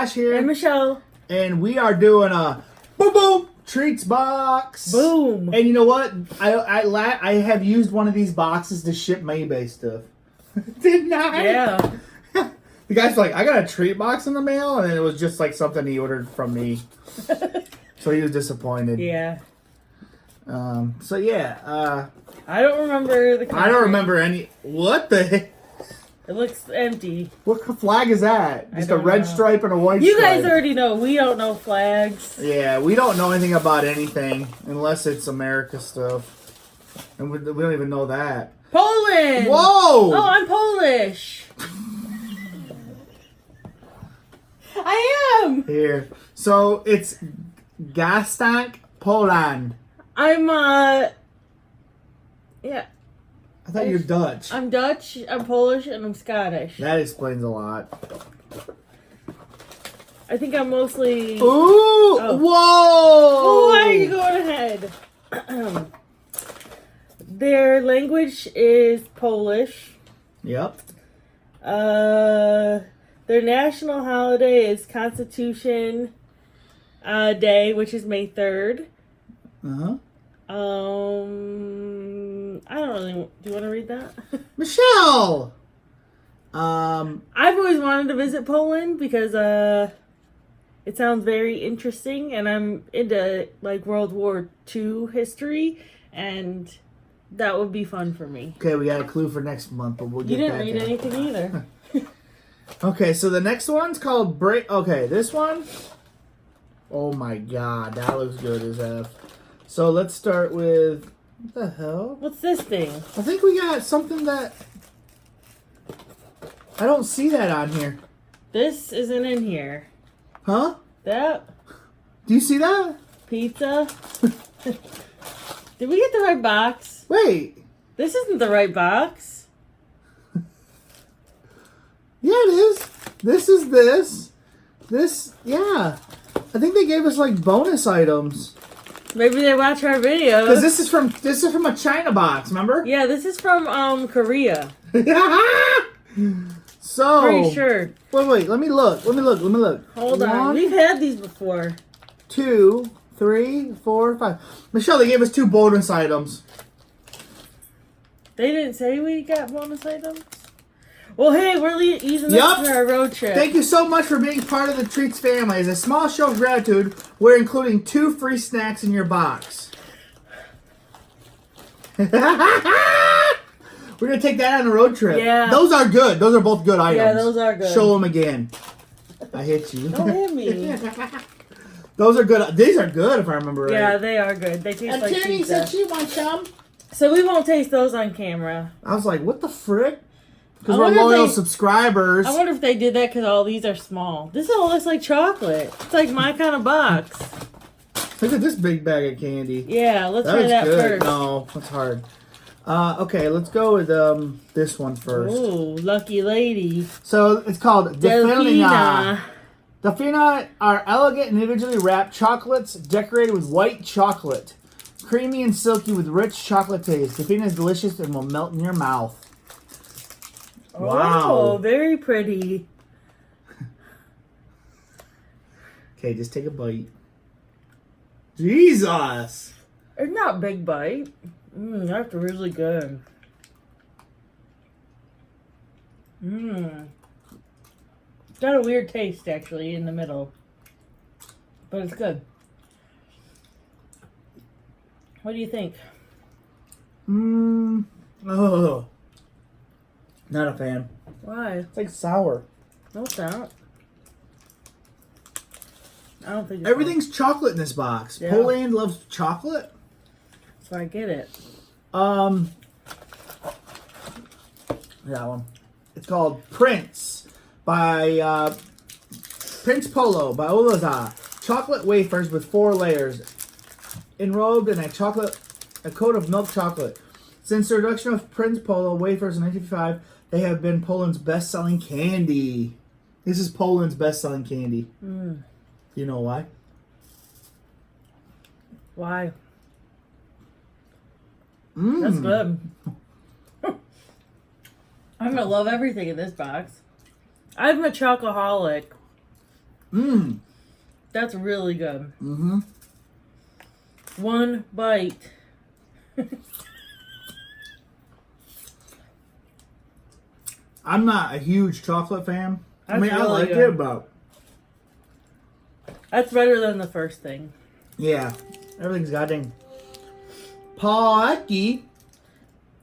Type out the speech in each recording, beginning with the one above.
Josh here. And Michelle. And we are doing a boom boom treats box. Boom. And you know what? I have used one of these boxes to ship Maybay stuff. Didn't I? Yeah. The guy's like, I got a treat box in the mail, and it was just like something he ordered from me. So he was disappointed. Yeah. So yeah. I don't remember the I don't remember any. What the heck? It looks empty. What flag is that? Just a red stripe and a white You stripe. guys already know. We don't know flags. Yeah, we don't know anything about anything unless it's America stuff. And we don't even know that. Poland! Whoa! Oh, I'm Polish. I am. Here. So it's Gdańsk, Poland. I'm, yeah. I thought you're Dutch. I'm Dutch, I'm Polish, and I'm Scottish. That explains a lot. I think I'm mostly... Ooh! Oh. Whoa! Why are you going ahead? Their language is Polish. Yep. Their national holiday is Constitution Day, which is May 3rd. Uh-huh. I don't really... Do you want to read that? Michelle! I've always wanted to visit Poland because it sounds very interesting, and I'm into like World War II history, and that would be fun for me. Okay, we got a clue for next month, but we'll You get didn't back read in. anything either. Okay, so the next one's called Break. Okay, this one. Oh my god, that looks good as F. So let's start with. What the hell? What's this thing? I think we got something that. I don't see that on here. This isn't in here. Huh? That Do you see that? pizza. Did we get the right box? Wait. This isn't the right box. Yeah, it is. This is this. This, yeah. I think they gave us like bonus items. Maybe they watch our videos. Because this is from a China box, remember? Yeah, this is from Korea. So Pretty sure. Wait, let me look. Hold on. One, We've had these before. 2, 3, 4, 5. Michelle, they gave us 2 bonus items. They didn't say we got bonus items? Well, hey, we're using this Yup. for our road trip. Thank you so much for being part of the Treats family. As a small show of gratitude, we're including 2 free snacks in your box. We're going to take that on a road trip. Yeah. Those are good. Those are both good items. Yeah, those are good. Show them again. I hit you. Don't hit me. Those are good. These are good if I remember right. Yeah, they are good. They taste And like Kenny pizza. said she wants some. So we won't taste those on camera. I was like, what the frick? Because I we're wonder if loyal they- subscribers. I wonder if they did that because all these are small. This all looks like chocolate. It's like my kind of box. Look at this big bag of candy. Yeah, let's That try is that good. first. No, that's hard. Okay, let's go with this one first. Ooh, lucky lady. So it's called Delfina. Delfina. Delfina are elegant and individually wrapped chocolates decorated with white chocolate. Creamy and silky with rich chocolate taste. Delfina is delicious and will melt in your mouth. Wow. Oh, very pretty. Okay, just take a bite. Jesus! It's not a big bite. That's really good. It's got a weird taste, actually, in the middle. But it's good. What do you think? Oh. Not a fan. Why? It's like sour. No, it's not. I don't think it's Everything's chocolate in this box. Yeah. Poland loves chocolate. So I get it. That one. It's called Prince by Prince Polo by Olaza. Chocolate wafers with 4 layers, enrobed in a coat of milk chocolate. Since the introduction of Prince Polo wafers in 1955, they have been Poland's best-selling candy. This is Poland's best-selling candy. Do you know why? Why? That's good. I'm gonna love everything in this box. I'm a chocoholic. Mmm. That's really good. Mm-hmm. One bite. I'm not a huge chocolate fan. I That's mean, I really like good. it, but That's better than the first thing. yeah, everything's goddamn. Pocky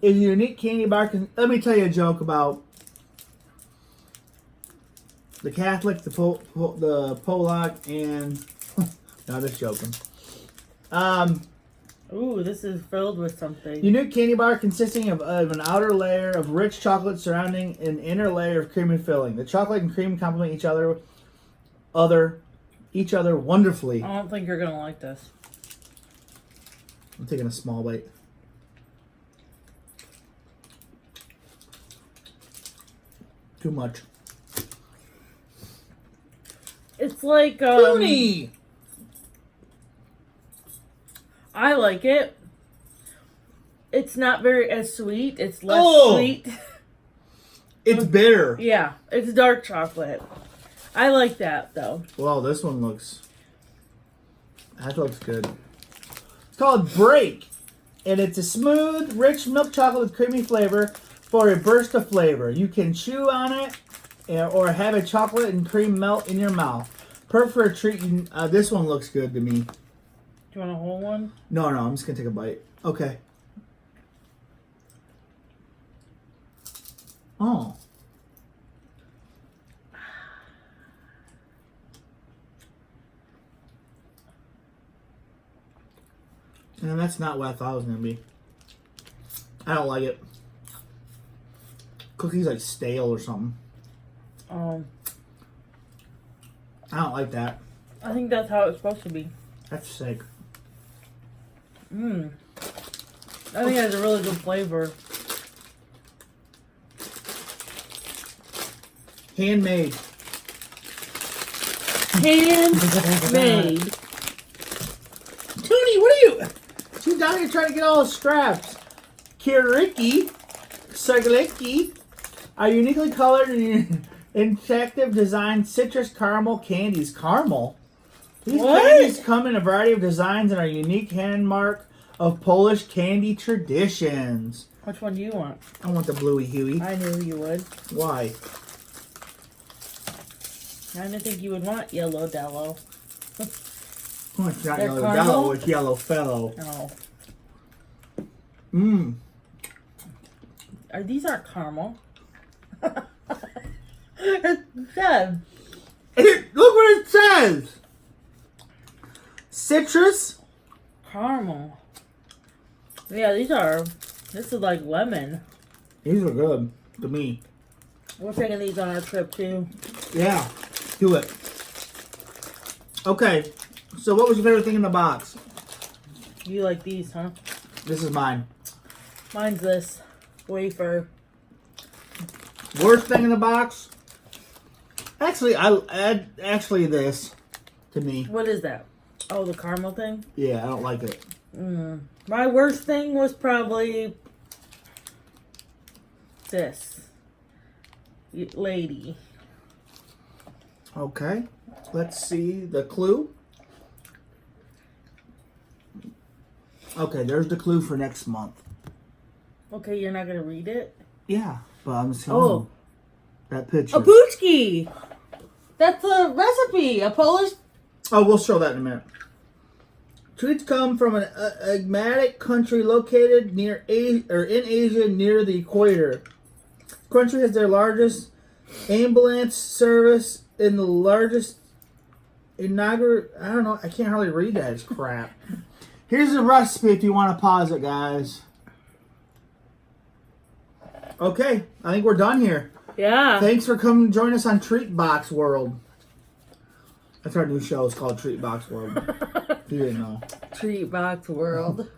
is a unique candy bar. Let me tell you a joke about the Catholic, the Polak, and no, just joking. Ooh, this is filled with something. Unique candy bar consisting of an outer layer of rich chocolate surrounding an inner layer of creamy filling. The chocolate and cream complement each other wonderfully. I don't think you're gonna like this. I'm taking a small bite. Too much. It's like Toonie! I like it. It's not very as sweet. It's less Oh! sweet. It's bitter. Yeah, it's dark chocolate. I like that though. Well, this one looks... That looks good. It's called Break. And it's a smooth, rich milk chocolate with creamy flavor for a burst of flavor. You can chew on it or have a chocolate and cream melt in your mouth. Perfect for a treat. This one looks good to me. Do you want a whole one? No, I'm just going to take a bite. Okay. Oh. And that's not what I thought it was going to be. I don't like it. Cookie's like stale or something. Um, I don't like that. I think that's how it's supposed to be. That's sick. Mmm. I think it has a really good flavor. Handmade. Handmade. Toonie, what are you? She's down here trying to get all the scraps. Kiriki, Sagaliki are uniquely colored and attractive designed citrus caramel candies. Caramel? These What? candies come in a variety of designs and are a unique handmark of Polish candy traditions. Which one do you want? I want the Bluey Huey. I knew you would. Why? I didn't think you would want Yellow Dello. Oh, it's not They're yellow caramel? Dello, it's yellow fellow. Oh. Mmm. These aren't caramel. It's good. Look what it says. Citrus. Caramel. Yeah, this is like lemon. These are good to me. We're taking these on our trip too. Yeah, do it. Okay, so what was your favorite thing in the box? You like these, huh? This is mine. Mine's this wafer. Worst thing in the box? Actually, actually this to me. What is that? Oh, the caramel thing? Yeah, I don't like it. My worst thing was probably this. Lady. Okay, let's see the clue. Okay, there's the clue for next month. Okay, you're not gonna read it? Yeah, but I'm just telling you that picture. A Poochki! That's a recipe. A Polish. Oh, we'll show that in a minute. Treats come from an enigmatic country located near in Asia near the equator. The country has their largest ambulance service and the largest inaugural. I don't know. I can't hardly read that. It's crap. Here's the recipe if you want to pause it, guys. Okay, I think we're done here. Yeah. Thanks for coming to join us on Treat Box World. That's our new show. It's called Treat Box World. If you didn't know. Treat Box World.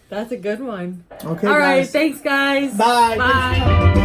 That's a good one. Okay, All right. guys. Thanks, guys. Bye. Bye.